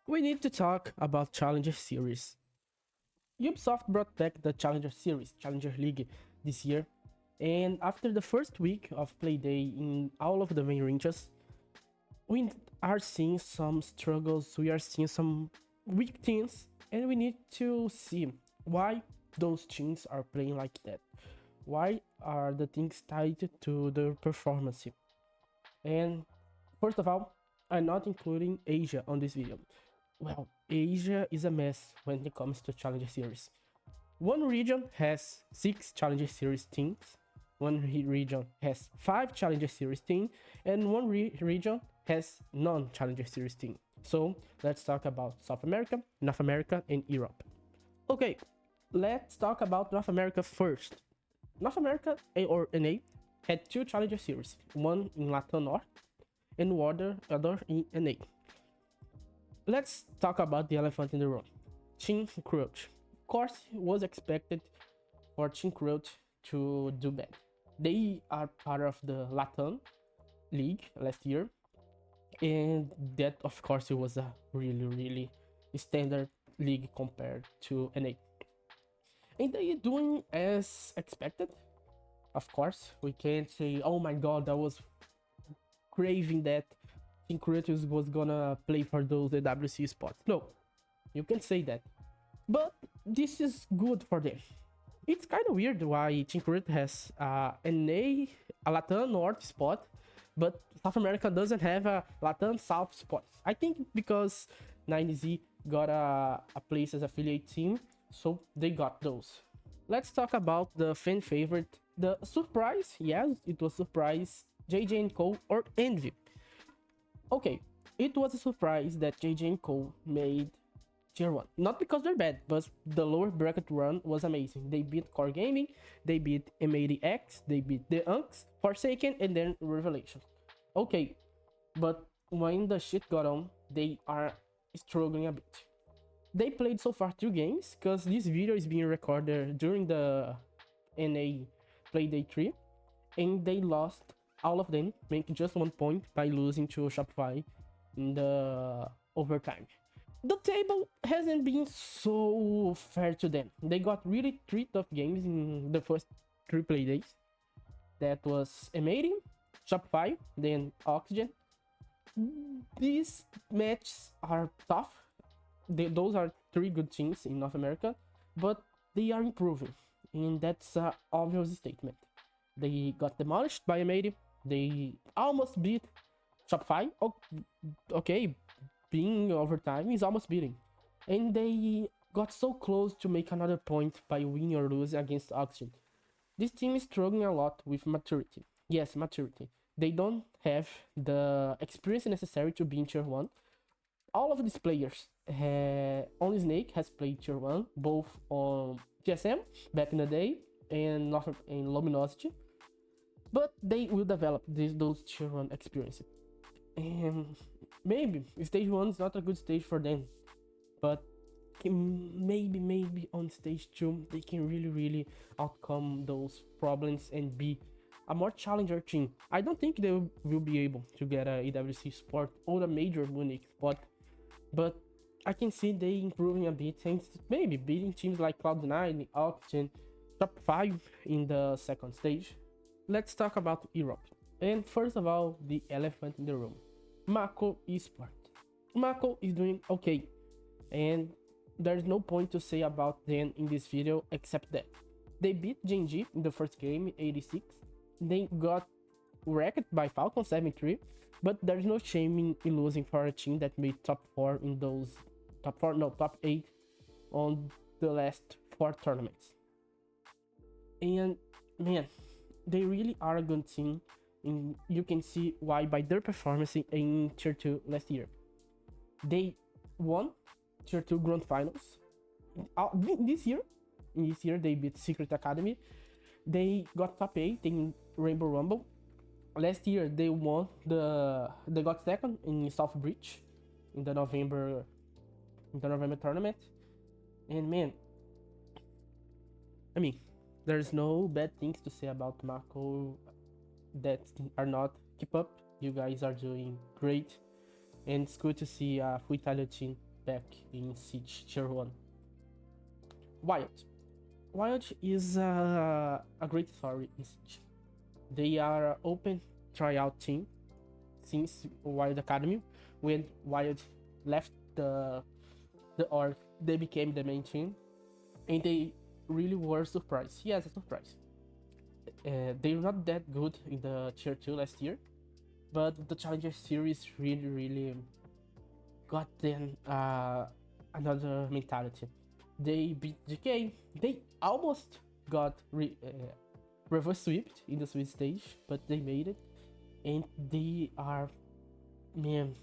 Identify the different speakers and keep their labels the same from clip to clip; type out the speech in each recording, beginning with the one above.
Speaker 1: We need to talk about Challenger Series. Ubisoft brought back the Challenger Series, Challenger League, this year, and after the first week of play day in all of the main ranges, we are seeing some struggles, we are seeing some weak teams, and we need to see why those teams are playing like that. Why are the things tied to their performance? And first of all, I'm not including Asia on this video. Well, Asia is a mess when it comes to Challenger Series. One region has 6 Challenger Series teams, one region has 5 Challenger Series teams, and one region has non-Challenger Series team. So let's talk about South America, North America, and Europe. Okay, let's talk about North America first. North America, or NA, had 2 Challenger Series, one in Latin North and other in NA. Let's talk about the elephant in the room. Team Crouch. Of course, it was expected for Team Crouch to do bad. They are part of the Latin League last year, and that, of course, it was a really standard league compared to NA. And they doing as expected. Of course, we can't say, oh my god, I was craving that Team Kratos was gonna play for those AWC spots. No, you can say that. But this is good for them. It's kind of weird why Team Kratos has a Latam North spot, but South America doesn't have a Latam South spot. I think because 9Z got a place as affiliate team, so they got those. Let's talk about the fan favorite. The surprise, yes, it was surprise, JJ and Co or Envy. Okay, it was a surprise that JJ and Co made tier 1. Not because they're bad, but the lower bracket run was amazing. They beat Core Gaming, they beat M80X, they beat the Unks, Forsaken, and then Revelation. Okay, but when the shit got on, they are struggling a bit. They played so far 2 games, because this video is being recorded during the NA Play Day 3, and they lost all of them, making just 1 point by losing to Shopify in the overtime. The table hasn't been so fair to them. They got really 3 tough games in the first 3 play days. That was M80, Shopify, then Oxygen. These matches are tough. Those are 3 good teams in North America, but they are improving, and that's an obvious statement. They got demolished by M80. They almost beat Shopify. Oh, okay, being overtime is almost beating. And they got so close to make another point by winning or losing against Oxygen. This team is struggling a lot with maturity. Yes, maturity. They don't have the experience necessary to be in tier 1. All of these players, only Snake has played tier 1, both on TSM back in the day and Luminosity. But they will develop those tier 1 experiences. And maybe stage 1 is not a good stage for them, but maybe on stage 2 they can really outcome those problems and be a more challenger team. I don't think they will be able to get a EWC spot or a major Munich spot, but I can see they improving a bit and maybe beating teams like Cloud9, Oxygen, top 5 in the second stage. Let's talk about Europe. And first of all, the elephant in the room, Mako Esport. Mako is doing okay, and there's no point to say about them in this video except that they beat Genji in the first game, 86. They got wrecked by Falcon 73, but there's no shame in losing for a team that made top 4 in those top 8 on the last 4 tournaments. And man, they really are a good team, and you can see why by their performance in tier 2 last year. They won tier 2 grand finals. This year they beat Secret Academy. They got top 8 in Rainbow Rumble. Last year they got second in South Breach in the November tournament. And man, I mean, there's no bad things to say about Mako that are not. Keep up, you guys are doing great, and it's good to see a Full Italia team back in Siege Tier 1. Wild. Wild is a great story in Siege. They are an open tryout team since Wild Academy. When Wild left the org, they became the main team, and they really were surprised. Yes, a surprise. They're not that good in the Tier 2 last year, but the Challenger Series really got them another mentality. They beat GK. They almost got reverse swept in the Swiss stage, but they made it, and they are, man,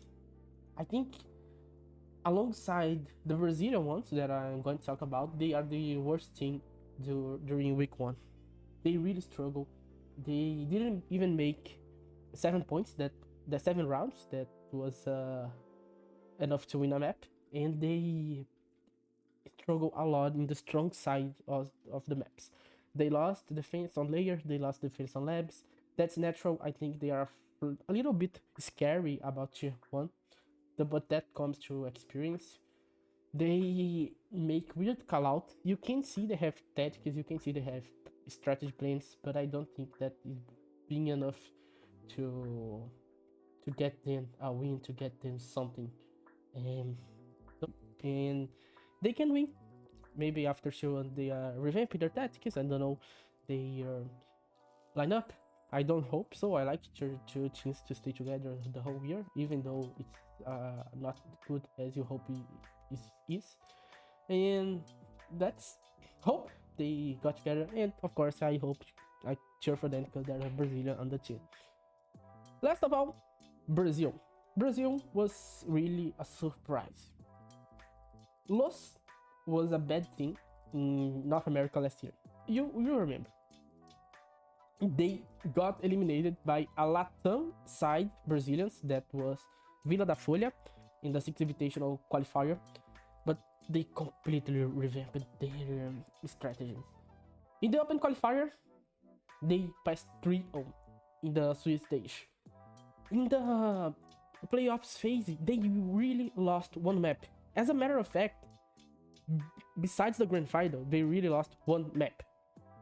Speaker 1: I think alongside the Brazilian ones that I'm going to talk about, they are the worst team during week 1. They really struggle. They didn't even make 7 points, that the 7 rounds that was enough to win a map, and they struggle a lot in the strong side of the maps. They lost defense on layer, they lost defense on labs. That's natural. I think they are a little bit scary about tier 1, but that comes through experience. They make weird call out. You can see they have tactics, you can see they have strategy plans, but I don't think that is being enough to get them a win, to get them something. And they can win. Maybe after showing they revamp their tactics, I don't know, their lineup. I don't hope so. I like two teams to stay together the whole year, even though it's not good as you hope it is. And that's hope they got together. And of course, I cheer for them because they're a Brazilian on the team. Last of all, Brazil. Brazil was really a surprise. Loss was a bad thing in North America last year. You remember. They got eliminated by a Latam side Brazilians, that was Vila da Folha, in the 6th Invitational qualifier, but they completely revamped their strategies. In the Open qualifier, they passed 3-0 in the Swiss stage. In the playoffs phase, they really lost one map. As a matter of fact, besides the grand final, they really lost one map.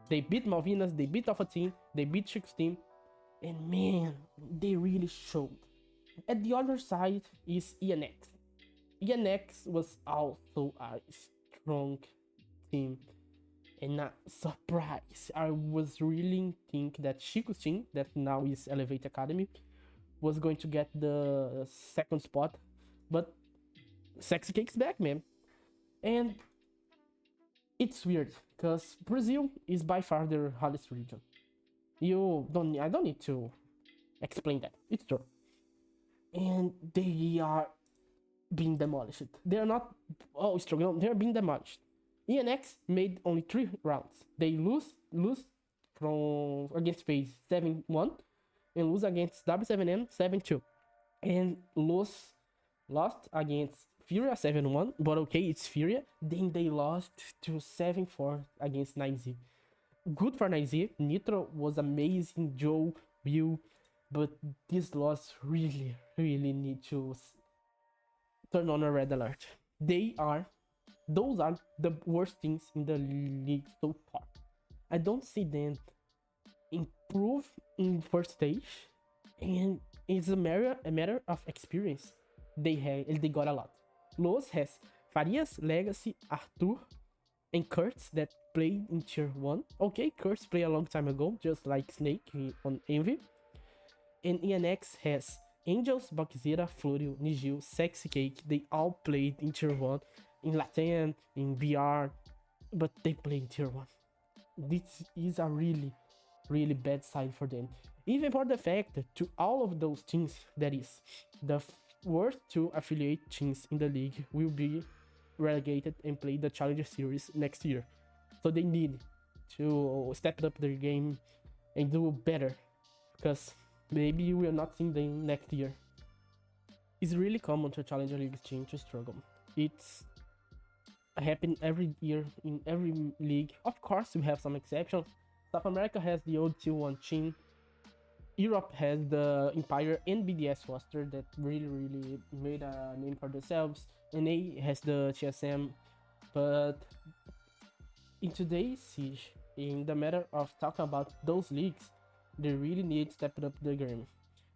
Speaker 1: They beat Malvinas, they beat Alpha Team, they beat Chico's team, and man, they really showed. At the other side is ENX. ENX was also a strong team, and a surprise. I was really think that Chico's team, that now is Elevate Academy, was going to get the 2nd spot, but Sexy Cake's back, man. And it's weird because Brazil is by far the hottest region. I don't need to explain that. It's true. And they are being demolished. They are not struggling. They are being demolished. ENX made only 3 rounds. They lose from against FaZe 7-1 and lose against W7M 7-2, and lost against Furia 7-1, but okay, it's Furia. Then they lost to 7-4 against 9Z. Good for 9Z. Nitro was amazing, Joe, Will, but this loss really need to turn on a red alert. Those are the worst things in the league so far. I don't see them improve in first stage, and it's a matter of experience. They got a lot. Los has Farias, Legacy, Arthur, and Kurtz that played in tier 1. Okay, Kurtz played a long time ago, just like Snake on Envy. And ENX has Angels, Bakzera, Florio, Nigil, Sexy Cake. They all played in tier 1, in Latam, in BR, but they play in tier 1. This is a really bad sign for them. Even for the fact that to all of those teams, that is, the worst 2 affiliate teams in the league will be relegated and play the Challenger Series next year. So they need to step up their game and do better, because maybe we are not seeing them next year. It's really common to Challenger League team to struggle. It's happen every year in every league. Of course, we have some exceptions. South America has the old T1 team. Europe has the Empire and BDS roster that really made a name for themselves. NA has the TSM, but in today's Siege, in the matter of talking about those leagues, they really need to step up the game.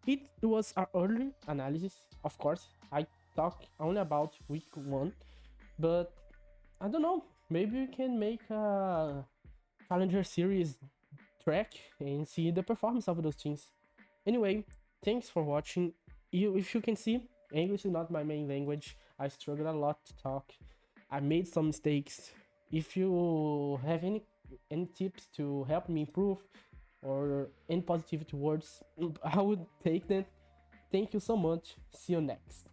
Speaker 1: It was our early analysis, of course. I talk only about week 1, but I don't know. Maybe we can make a Challenger Series track and see the performance of those teams. Anyway, thanks for watching. If you can see, English is not my main language. I struggle a lot to talk. I made some mistakes. If you have any tips to help me improve or any positivity words, I would take them. Thank you so much. See you next.